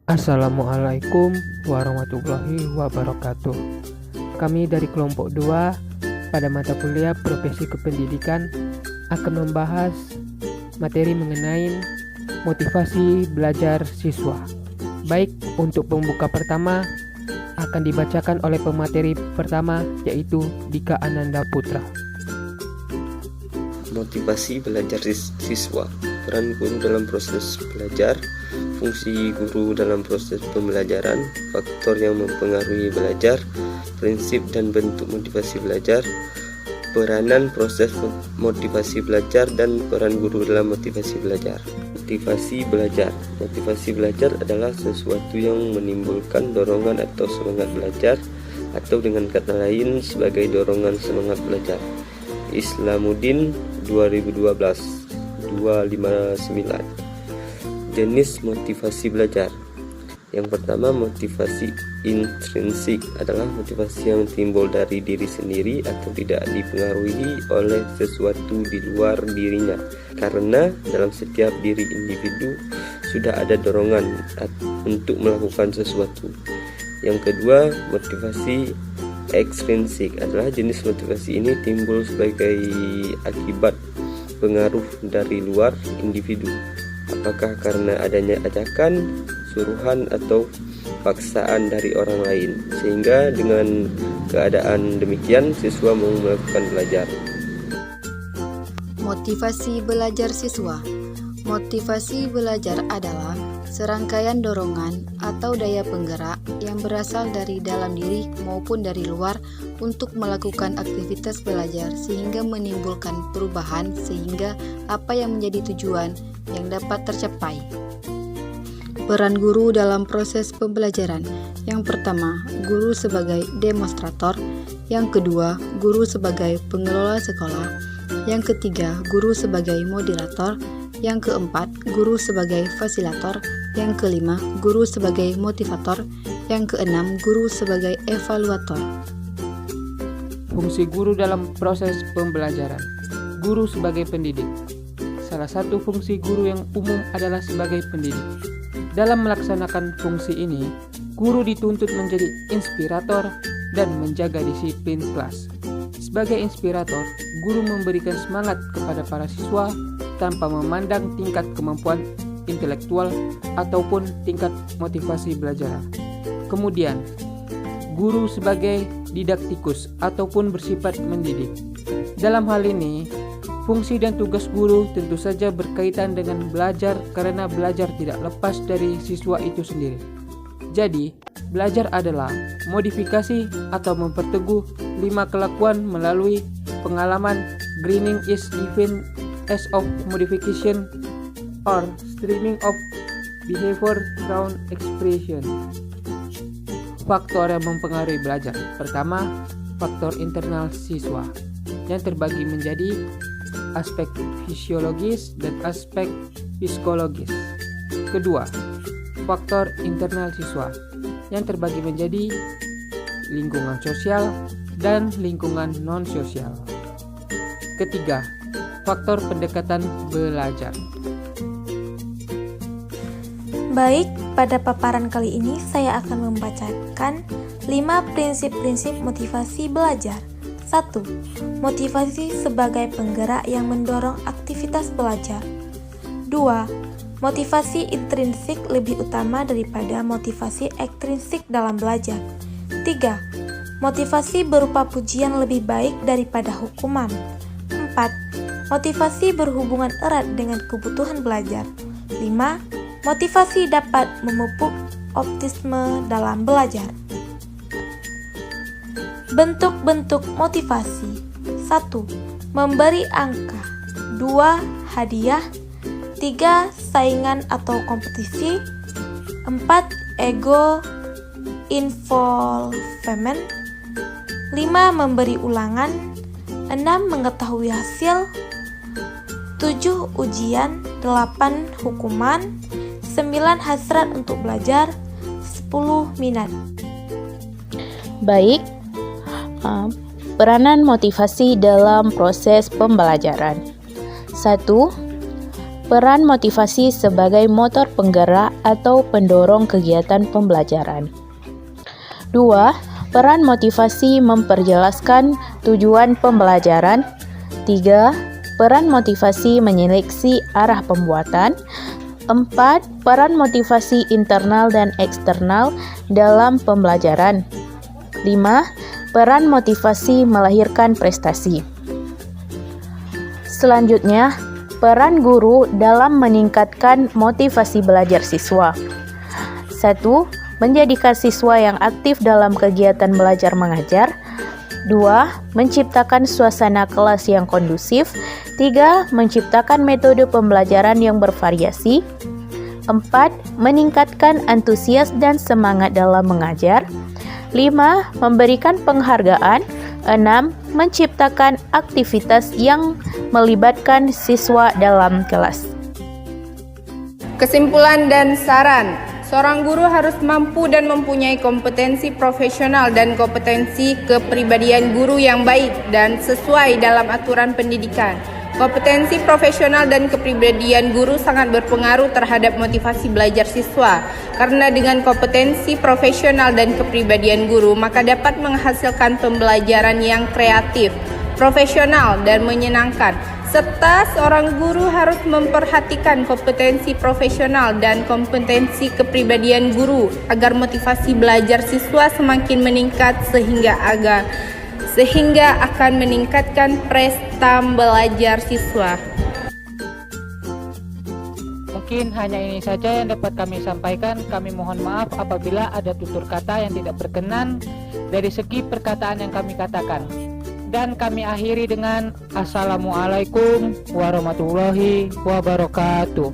Assalamualaikum warahmatullahi wabarakatuh. Kami dari kelompok 2 pada mata kuliah Profesi Kependidikan akan membahas materi mengenai motivasi belajar siswa. Baik, untuk pembuka pertama akan dibacakan oleh pemateri pertama, yaitu Dika Ananda Putra. Motivasi belajar siswa, peran guru dalam proses belajar, fungsi guru dalam proses pembelajaran, faktor yang mempengaruhi belajar, prinsip dan bentuk motivasi belajar, peranan proses motivasi belajar dan peran guru dalam motivasi belajar. Motivasi belajar adalah sesuatu yang menimbulkan dorongan atau semangat belajar, atau dengan kata lain sebagai dorongan semangat belajar. Islamuddin 2012 259. Jenis motivasi belajar. Yang pertama, motivasi intrinsik adalah motivasi yang timbul dari diri sendiri atau tidak dipengaruhi oleh sesuatu di luar dirinya, karena dalam setiap diri individu sudah ada dorongan untuk melakukan sesuatu. Yang kedua, motivasi ekstrinsik adalah jenis motivasi ini timbul sebagai akibat pengaruh dari luar individu, apakah karena adanya ajakan, suruhan, atau paksaan dari orang lain, sehingga dengan keadaan demikian siswa mau melakukan belajar. Motivasi belajar siswa. Motivasi belajar adalah serangkaian dorongan atau daya penggerak yang berasal dari dalam diri maupun dari luar untuk melakukan aktivitas belajar sehingga menimbulkan perubahan sehingga apa yang menjadi tujuan yang dapat tercapai. Peran guru dalam proses pembelajaran. Yang pertama, guru sebagai demonstrator. Yang kedua, guru sebagai pengelola sekolah. Yang ketiga, guru sebagai moderator. Yang keempat, guru sebagai fasilitator. Yang kelima, guru sebagai motivator. Yang keenam, guru sebagai evaluator. Fungsi guru dalam proses pembelajaran. Guru sebagai pendidik. Salah satu fungsi guru yang umum adalah sebagai pendidik. Dalam melaksanakan fungsi ini, guru dituntut menjadi inspirator dan menjaga disiplin kelas. Sebagai inspirator, guru memberikan semangat kepada para siswa tanpa memandang tingkat kemampuan intelektual ataupun tingkat motivasi belajar. Kemudian, guru sebagai didaktikus ataupun bersifat mendidik. Dalam hal ini, fungsi dan tugas guru tentu saja berkaitan dengan belajar, karena belajar tidak lepas dari siswa itu sendiri. Jadi, belajar adalah modifikasi atau memperteguh 5 kelakuan melalui pengalaman. Greening is given as of modification or streaming of behavior through expression. Faktor yang mempengaruhi belajar. Pertama, faktor internal siswa yang terbagi menjadi aspek fisiologis dan aspek psikologis. Kedua, faktor internal siswa yang terbagi menjadi lingkungan sosial dan lingkungan non-sosial. Ketiga, faktor pendekatan belajar. Baik, pada paparan kali ini saya akan membacakan 5 prinsip-prinsip motivasi belajar. 1. Motivasi sebagai penggerak yang mendorong aktivitas belajar. 2. Motivasi intrinsik lebih utama daripada motivasi ekstrinsik dalam belajar. 3. Motivasi berupa pujian lebih baik daripada hukuman. 4. Motivasi berhubungan erat dengan kebutuhan belajar. 5. Motivasi dapat memupuk optimisme dalam belajar. Bentuk-bentuk motivasi. 1. Memberi angka. 2. Hadiah. 3. Saingan atau kompetisi. 4. Ego involvement. 5. Memberi ulangan. 6. Mengetahui hasil. 7. Ujian. 8. Hukuman. 9. Hasrat untuk belajar. 10. Minat. Baik, peranan motivasi dalam proses pembelajaran. 1. peran motivasi sebagai motor penggerak atau pendorong kegiatan pembelajaran. 2. Peran motivasi memperjelaskan tujuan pembelajaran. 3. Peran motivasi menyeleksi arah pembuatan. 4. Peran motivasi internal dan eksternal dalam pembelajaran. 5. Peran motivasi melahirkan prestasi. Selanjutnya, peran guru dalam meningkatkan motivasi belajar siswa. 1. Menjadikan siswa yang aktif dalam kegiatan belajar mengajar. 2. Menciptakan suasana kelas yang kondusif. 3. Menciptakan metode pembelajaran yang bervariasi. 4. Meningkatkan antusias dan semangat dalam mengajar. 5. Memberikan penghargaan. 6. Menciptakan aktivitas yang melibatkan siswa dalam kelas. Kesimpulan dan saran. Seorang guru harus mampu dan mempunyai kompetensi profesional dan kompetensi kepribadian guru yang baik dan sesuai dalam aturan pendidikan. Kompetensi profesional dan kepribadian guru sangat berpengaruh terhadap motivasi belajar siswa. Karena dengan kompetensi profesional dan kepribadian guru, maka dapat menghasilkan pembelajaran yang kreatif, profesional, dan menyenangkan. Serta seorang guru harus memperhatikan kompetensi profesional dan kompetensi kepribadian guru agar motivasi belajar siswa semakin meningkat sehingga akan meningkatkan prestasi belajar siswa. Mungkin hanya ini saja yang dapat kami sampaikan. Kami mohon maaf apabila ada tutur kata yang tidak berkenan dari segi perkataan yang kami katakan. Dan kami akhiri dengan Assalamualaikum warahmatullahi wabarakatuh.